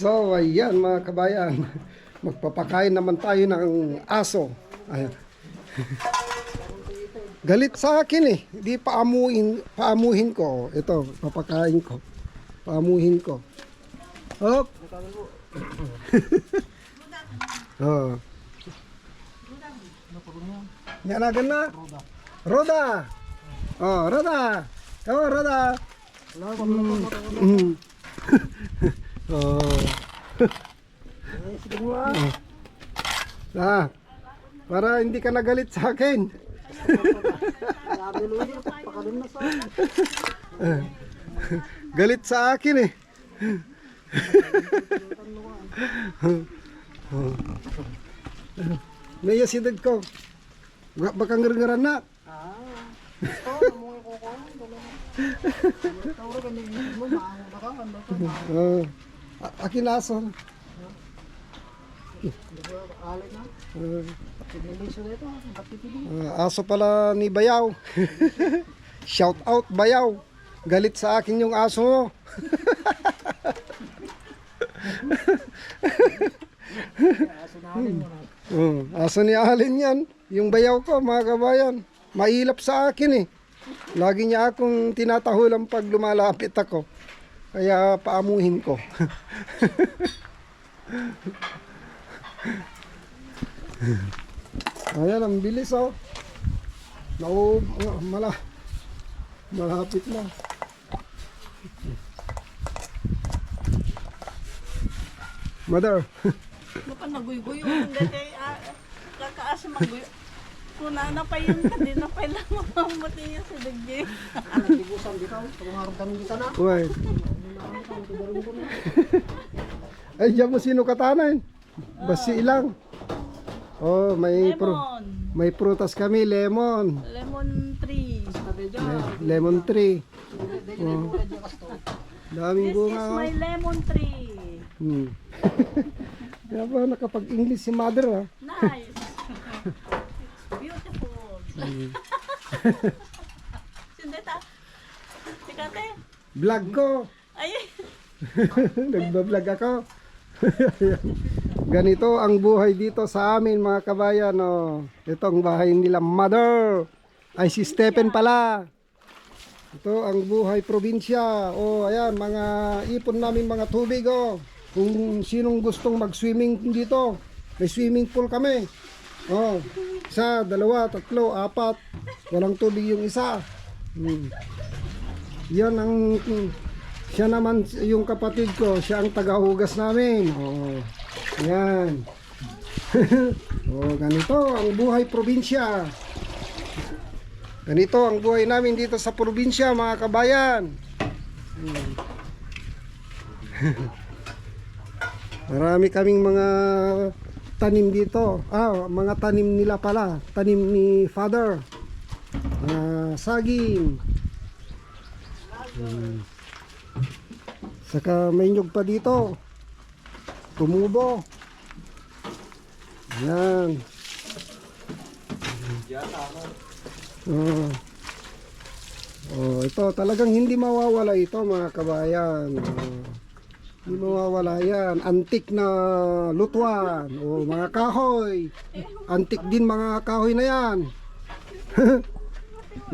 So, ayan mga kabayan. Magpapakain naman tayo ng aso. Ayan. Galit sa akin eh. Di paamuhin ko. Ito, papakain ko. Paamuhin ko. Hop. Oh. Nyanagan na. Roda. Oh, Roda. Oh, Roda. Oh. Ah, para hindi ka nagalit sa akin. Galit sa akin eh. May asidad ko. Baka ngar-ngaran na. Akin aso. Aso pala ni Bayaw. Shout out Bayaw. Galit sa akin yung aso mo. Aso ni Alin yan. Yung Bayaw ko mga kabayan. Mailap sa akin eh. Lagi niya akong tinatahulan pag lumalapit ako. Kaya paamuhin ko. Ayan, ang bilis oh. Malapit na. Mother. Baka naguy-guyo. Hindi kaya kakaasa maguyo. Kung nanapay yun ka, di napay lang mamamatay niya sa dagdi. Nagtigusan dito, pangarapdan dito na. Uy. Ay, diyan mo sino katanan? Basi ilang. Oh, may prutas kami, lemon. Lemon tree. Lemon tree. Oh. Daming This bunga. is my lemon tree. Kaya ba nakapag-English si mother ha? Nice. Beautiful. Sindeta. Tikate. Vlog ko. Ay. Nagbablog ako. Ganito ang buhay dito sa amin mga kabayan. Oh. Ito ang bahay nila mother. Ay si Stephen pala. Ito ang buhay probinsya. Oh, ayan mga ipon namin mga tubig oh. Kung sinong gustong mag-swimming dito, may swimming pool kami. Oh, 1, 2, 3, 4. Walang tubig yung isa. Yan ang siya naman yung kapatid ko, siya ang tagahugas namin. Oh. Yan. Oh, ganito ang buhay probinsya. Ganito ang buhay namin dito sa probinsya, mga kabayan. Marami kaming mga tanim dito. Mga tanim nila pala. Tanim ni father. Saging. Saka may nyug pa dito. Tumubo. Yan. Ito talagang hindi mawawala ito mga kabayan. Hindi mawawala yan. Antik na lutuan. O mga kahoy. Antik din mga kahoy na yan.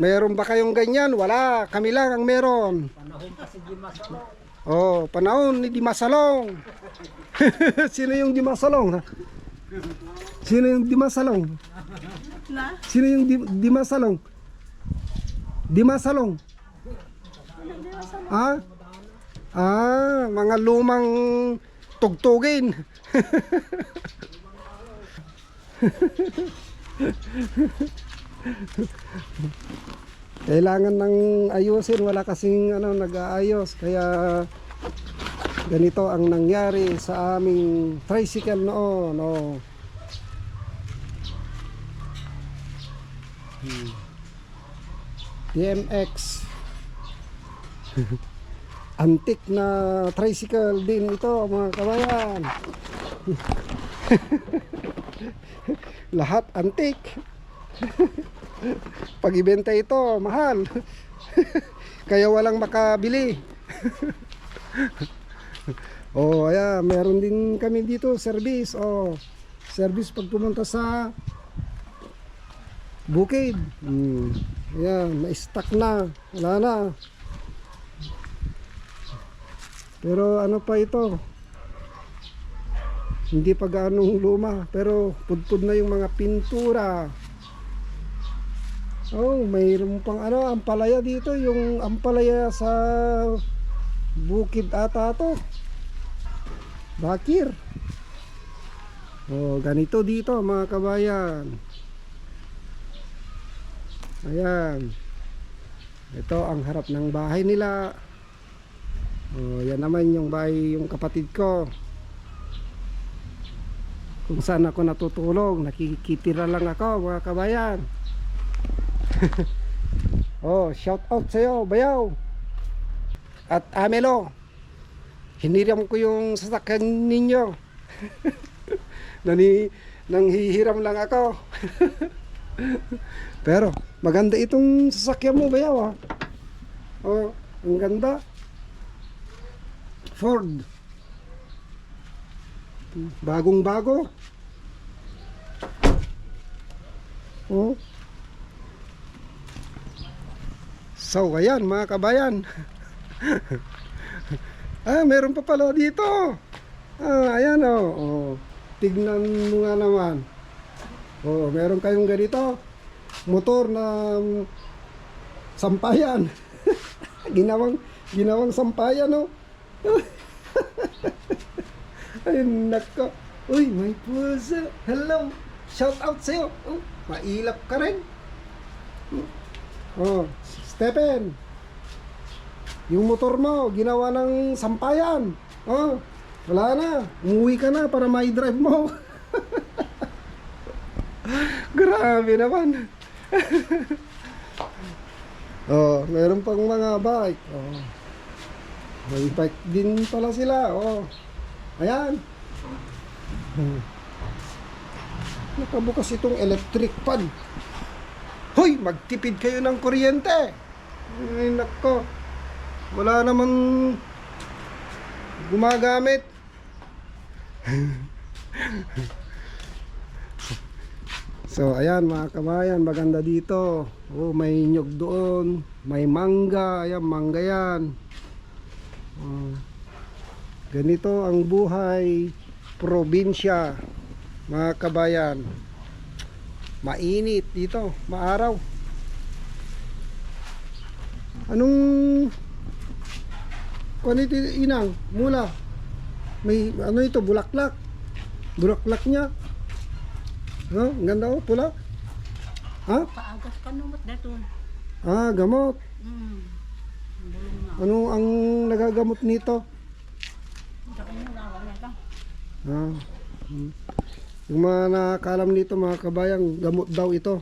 Meron ba kayong ganyan? Wala. Kami lang ang meron. Panahon kasi di masalong. Oh, panahon ni Dimasalong. Sino yung Dimasalong? Sino yung Dimasalong? Na? Sino yung Dimasalong? Dimasalong? Ha? Mga lumang tugtugin. Kailangan ng ayusin, wala kasing nag-aayos, kaya ganito ang nangyari sa aming tricycle noon. Oh. TMX. Antik na tricycle din ito mga kabayan. Lahat antik. Pag ibenta ito, mahal. Kaya walang makabili. Oh, ayan, meron din kami dito service. Oh, service pag pumunta sa bukid. Ayan, na-stuck na. Wala na. Pero ano pa ito? Hindi pa gaanong luma, pero pudpud na yung mga pintura. Oh, mayroon pang ano, ampalaya dito, yung ampalaya sa bukid ata to. Bakir. Oh, ganito dito mga kabayan. Ayan. Ito ang harap ng bahay nila. Oh, yan naman yung bahay yung kapatid ko. Kung saan ako natutulog, nakikitira lang ako mga kabayan. Oh, shout out sa iyo, Bayaw. At Amelo. Hiniram ko yung sasakyan ninyo. Nanghihiram lang ako. Pero maganda itong sasakyan mo, Bayaw, ha? Oh, ang ganda. Ford. Bagong bago. Oh. So, ayan mga kabayan. Meron pa pala dito. Ayan oh. Tignan mo nga naman. Oh, meron kayong ganito. Motor na sampayan. ginawang sampayan, oh. Ay, nako. Uy, may pusa. Hello. Shout out sa'yo. Oh, mailap ka rin. Oh, Stephen. Yung motor mo, ginawa ng sampayan. Oh, wala na. Umuwi ka na para may drive mo. Grabe naman. Oh, meron pang mga bike. Oh. May bike din pala sila. Oh. Ayan. Nakabukas itong electric fan. Hoy, magtipid kayo ng kuryente. Ay, nako. Wala naman gumagamit. So, ayan mga kabayan, maganda dito. Oh, may nyug doon, may mangga, ayan, mangga yan. Oh, ganito ang buhay probinsya, mga kabayan. Mainit dito, maaraw. Anong kung ito inang mula? May ano ito, bulaklak. Bulaklak niya. Oh, ang ganda oh, pula. Ha? Paagas ka numot dito. Gamot. Bulong na. Ano ang nagagamot nito? Saka mo na wala ka. Yung mga nakakalam nito mga kabayang, gamot daw ito.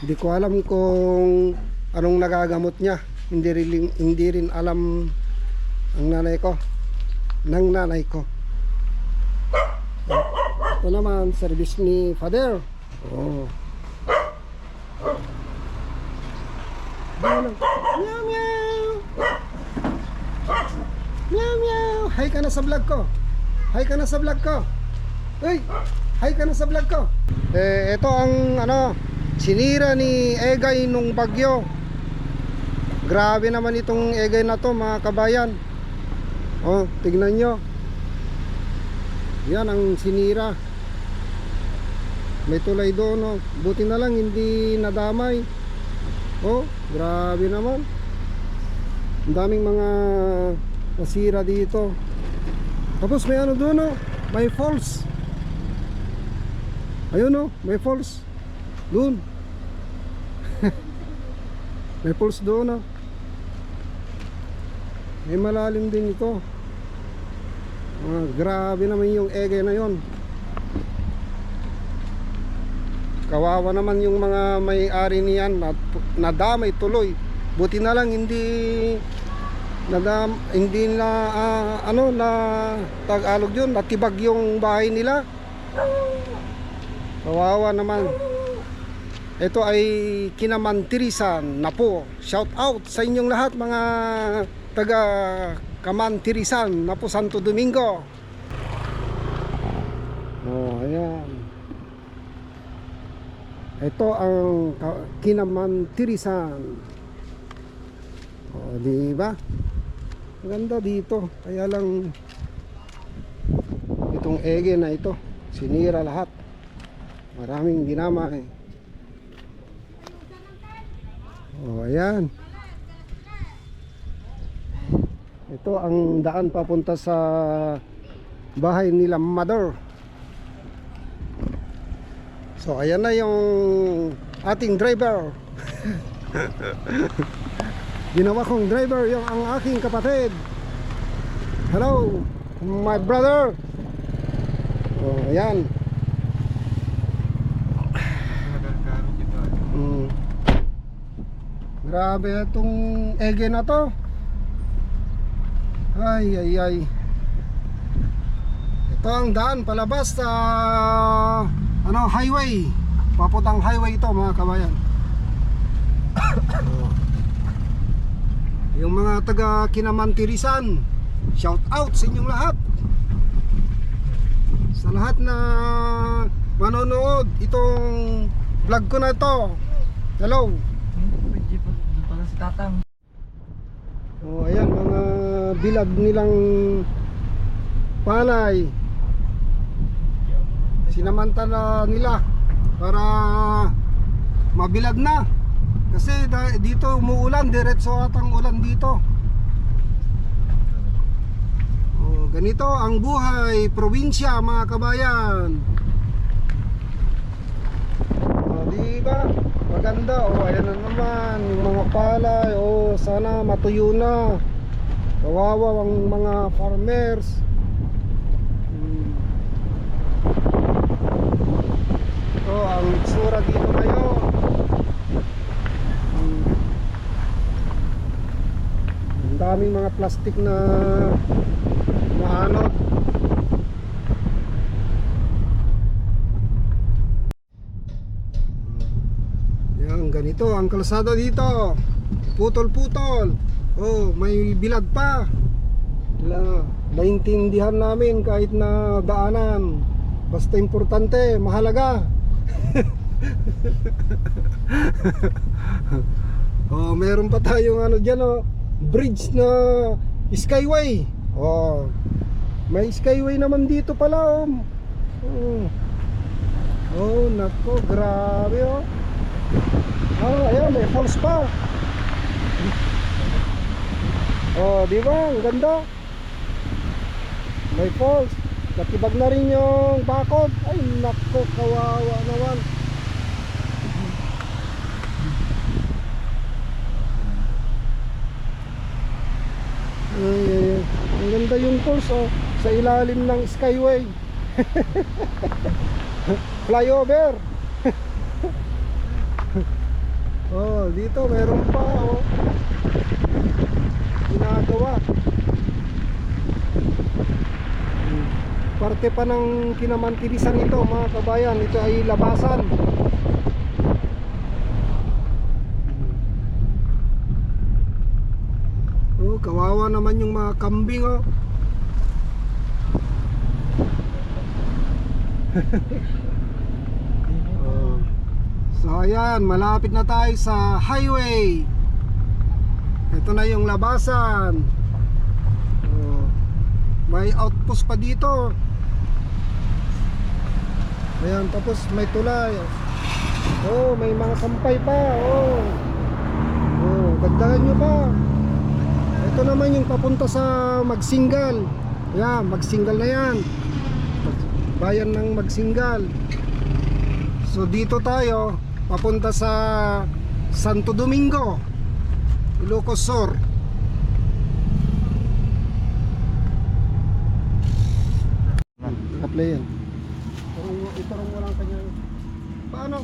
Hindi ko alam kung anong nagagamot niya. Hindi rin alam ang nanay ko. Ng nanay ko. Ito naman, service ni Father. Oh. Meow meow. Meow meow. Hi ka na sa vlog ko. Hi ka na sa vlog ko. Uy, hi ka na sa vlog ko. Ito ang sinira ni Egay nung bagyo. Grabe naman itong Egay na to mga kabayan. Oh, tignan nyo. Yan ang sinira. May tulay doon, oh. Buti na lang hindi nadamay. Oh, grabe naman. Ang daming mga nasira dito. Tapos may ano doon, oh. May falls. Ayun, oh, may falls. Doon. May falls doon, oh. May malalim din ito. Grabe naman yung Egay na yon. Kawawa naman yung mga may-ari niyan, nadamay tuloy. Buti na lang hindi na Tagalog yun, natibag yung bahay nila. Kawawa naman. Ito ay Kinamantirisan na po. Shout out sa inyong lahat mga taga Kamantirisan na po Santo Domingo. Oh, ayan. Ito ang Kinamantirisan. Oh, di ba? Maganda dito. Kaya lang itong ege na ito, sinira lahat. Maraming dinamay. Oh, ayan. Ito ang daan papunta sa bahay nila Mother. So ayan na yung ating driver. Ginawa kong driver yung ang aking kapatid. Hello, my brother. Oh, ayan. Grabe itong ege na to. Ay ay ay. Ito ang daan palabas sa highway. Papuntang highway ito mga kabayan. Yung mga taga Kinamantirisan, shout out sa inyong lahat. Sa lahat na manonood itong vlog ko na ito. Hello. Pala si Tatang. Oh, ayan mga bilad nilang palay. Sinamantala nila para mabilad na. Kasi dito umuulan, diretso atang ulan dito. Oh, ganito ang buhay probinsya mga kabayan. Oh, di ba? Maganda. Oh, ayan na naman yung mga palay. Oh, sana matuyo na. Kawawa ang mga farmers. Oh, ang itsura dito ngayon. Ang daming mga plastic na ano. Yan, ganito ang kalsada dito. Putol-putol. Oh, may bilad pa. Naintindihan namin kahit na daanan. Basta importante, mahalaga. Oh, meron pa tayong ano diyan, oh, bridge na skyway. Oh, may skyway naman dito pala, oh. Oh, nako, grabe, oh. Oh, ayan, may falls pa. Oh, di ba? Ang ganda. May falls. Natibag na rin yung bakod. Ay, nako, kawawa naman. Ay. Ang ganda yung falls, oh, sa ilalim ng skyway. Flyover. Oh, dito meron pa, oh, ginagawa. Parte pa ng Kinamantirisan ito mga kabayan. Ito ay labasan. Oh, kawawa naman yung mga kambing, oh. Oh. So ayan, malapit na tayo sa highway. Ito na yung labasan. Oh. May outpost pa dito. Ayan, tapos may tulay. Oh, may mga sampay pa. Oh. Oh, dagdagan nyo pa. Ito naman yung papunta sa Magsingal. Ayan, Magsingal na yan. Bayan ng Magsingal. So dito tayo papunta sa Santo Domingo, Ilocos Sur. Naka-play yan. Ito rin walang kanya. Paano?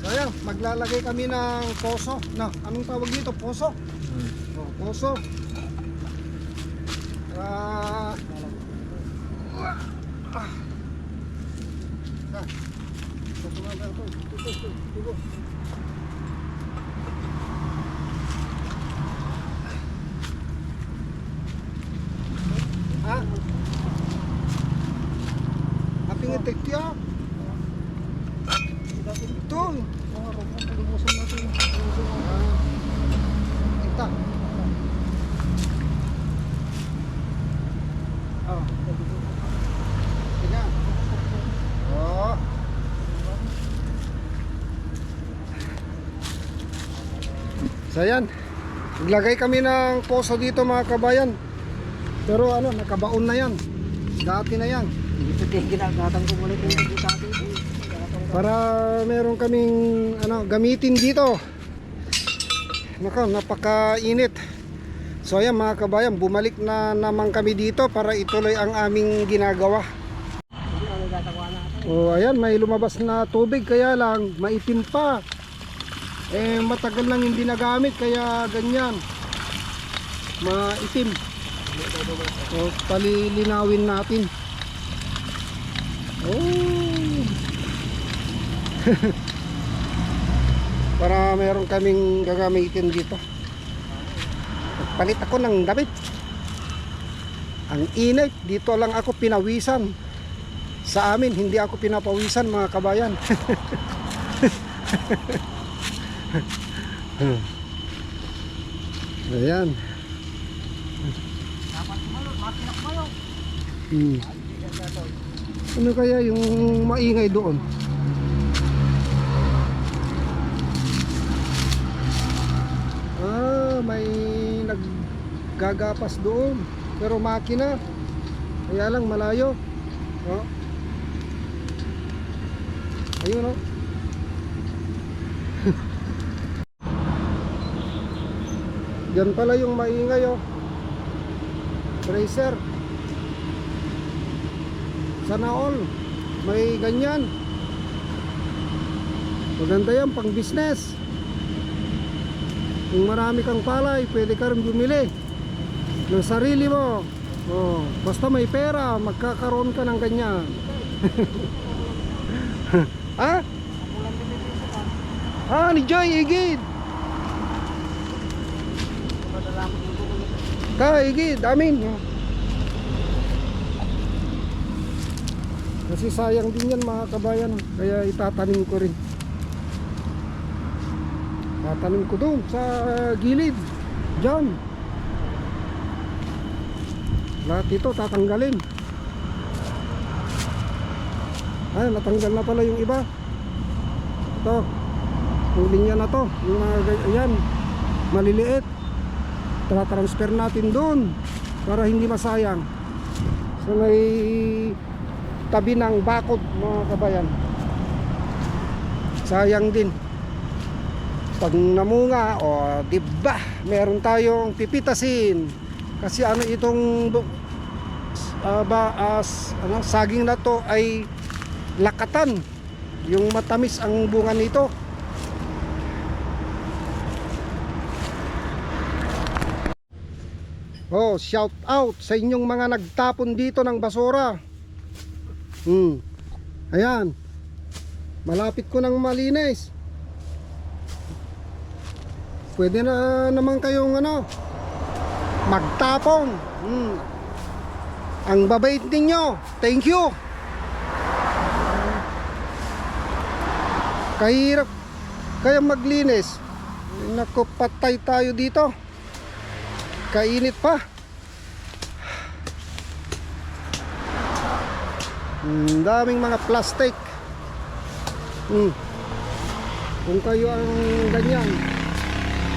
So ayan, maglalagay kami ng poso. No, anong tawag dito? Poso? Oh, poso. Ah. Ha? Aping itik ya. Ito. Ita. Oh. Tingnan. Oh. So yan. Naglagay kami ng poso dito mga kabayan. Pero ano, nakabaon na yan. Dati na yan. Dito din ginagatan ko muli kung dito dati. Para meron kaming ano, gamitin dito. Nako, napakainit. So ayan mga kabayan, bumalik na naman kami dito para ituloy ang aming ginagawa. Oh, ayan, may lumabas na tubig kaya lang maitim pa. Eh matagal nang hindi nagamit kaya ganyan. Maitim. So palilinawin natin. Oh. Para meron kaming gagamitin dito. Palit ako ng damit. Ang init, dito lang ako pinawisan. Sa amin, hindi ako pinapawisan mga kabayan. Ayan. Ano kaya yung maingay doon? May naggagapas doon pero makina kaya lang malayo. Oh. Ayun oh. Diyan pala yung maingay oh. Tracer. Sana all may ganyan. Maganda yan pang business. Kung marami kang palay, pwede ka rin bumili ng sarili mo. Oh, basta may pera, magkakaroon ka ng ganyan. Ha? Ah, ni Joy Igid. Ka Igid, amin. Kasi sayang din yan mga kabayan, kaya itatanim ko rin. Tatanim ko doon sa gilid. Diyan. Lahat ito tatanggalin. Ay, natanggal na pala yung iba. Ito. Yung linya na to. Yung mga ayan, maliliit. Tra-transfer natin doon para hindi masayang. So may tabi ng bakod mga kabayan. Sayang din. Pag namunga, o diba, meron tayong pipitasin. Kasi ano itong saging na to ay lakatan. Yung matamis ang bunga nito. Oh, shout out sa inyong mga nagtapon dito ng basura. Ayan. Malapit ko nang malinis. Pwede na naman kayong ano, magtapon. Ang babait ninyo. Thank you. Kahirap kaya maglinis. Naku, patay tayo dito. Kainit pa. Daming mga plastic. Kung kayo ang ganyan,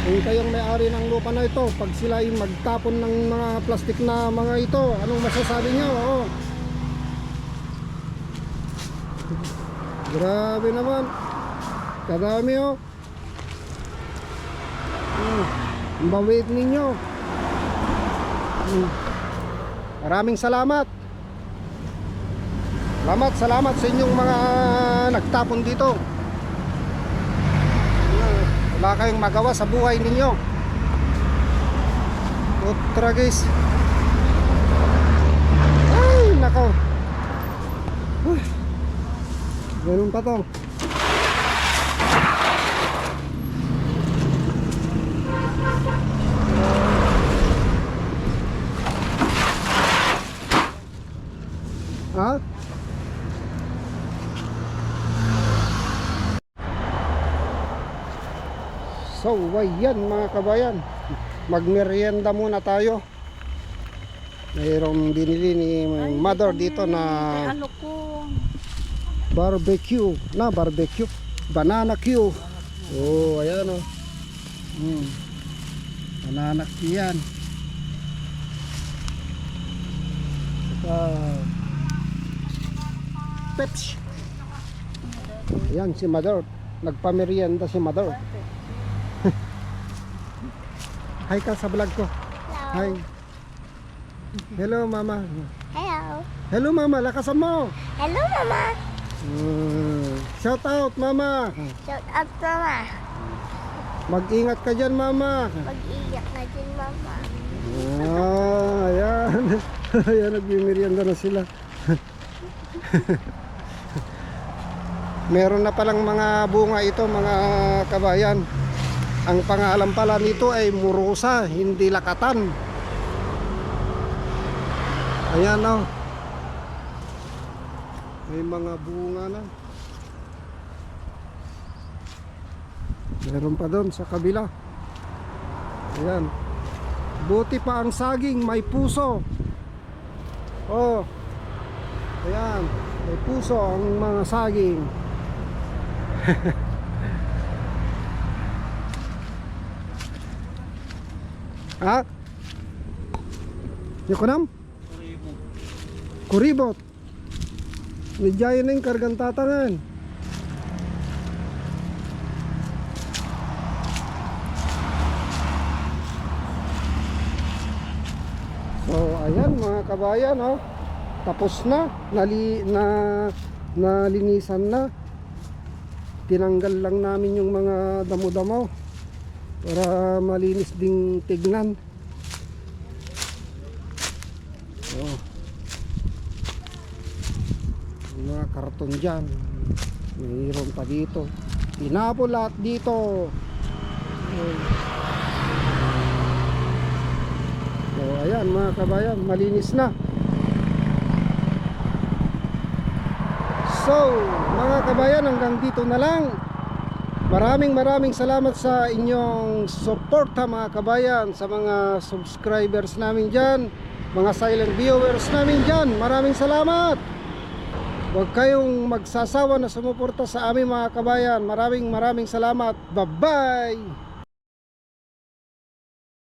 kung kayong may-ari ng lupa na ito, pag sila ay magtapon ng mga plastic na mga ito, anong masasabi nyo? Oo. Grabe naman. Kadami oh. Ang bawit ninyo. Maraming salamat. Salamat sa inyong mga nagtapon dito. Wala kayong magawa sa buhay ninyo. Otra guys. Meron pa to. Ha? So, ayan mga kabayan. Magmerienda muna tayo. Mayroong binili ni mother dito na Ano ko? barbecue. Barbecue. Banana Q. Oh, ayan oh. Banana Q yan. Pepsi. Ayan si mother. Nagpamerienda si mother. Hi ka sa vlog ko. Hi. Hello mama. Hello. Hello mama, lakasan mo. Hello, Mama. Shout out mama. Shout out, Mama. Mag-ingat ka dyan mama. Mag-iyak na din, Mama. Ayan. Ayan, nagmimerienda na sila. Meron na palang mga bunga ito mga kabayan. Ang pangalan pala nito ay murusa, hindi lakatan. Ayan o. May mga bunga na. Meron pa doon sa kabila. Ayan. Buti pa ang saging, may puso. Oh. Ayan, may puso ang mga saging. Ha? Yukunam? Kuribot. Medyayo na yung kargang tatangan. So ayan mga kabayan, oh. Tapos na, nalinisan na. Tinanggal lang namin yung mga damo-damo para malinis ding tignan. Oh. Yung mga karton dyan, mayroon pa dito. Tinapon lahat dito. Oh. So ayan mga kabayan, malinis na. So mga kabayan, hanggang dito na lang. Maraming salamat sa inyong suporta mga kabayan, sa mga subscribers namin dyan, mga silent viewers namin dyan. Maraming salamat. Huwag kayong magsasawa na sumuporta sa amin mga kabayan. Maraming salamat. Bye bye.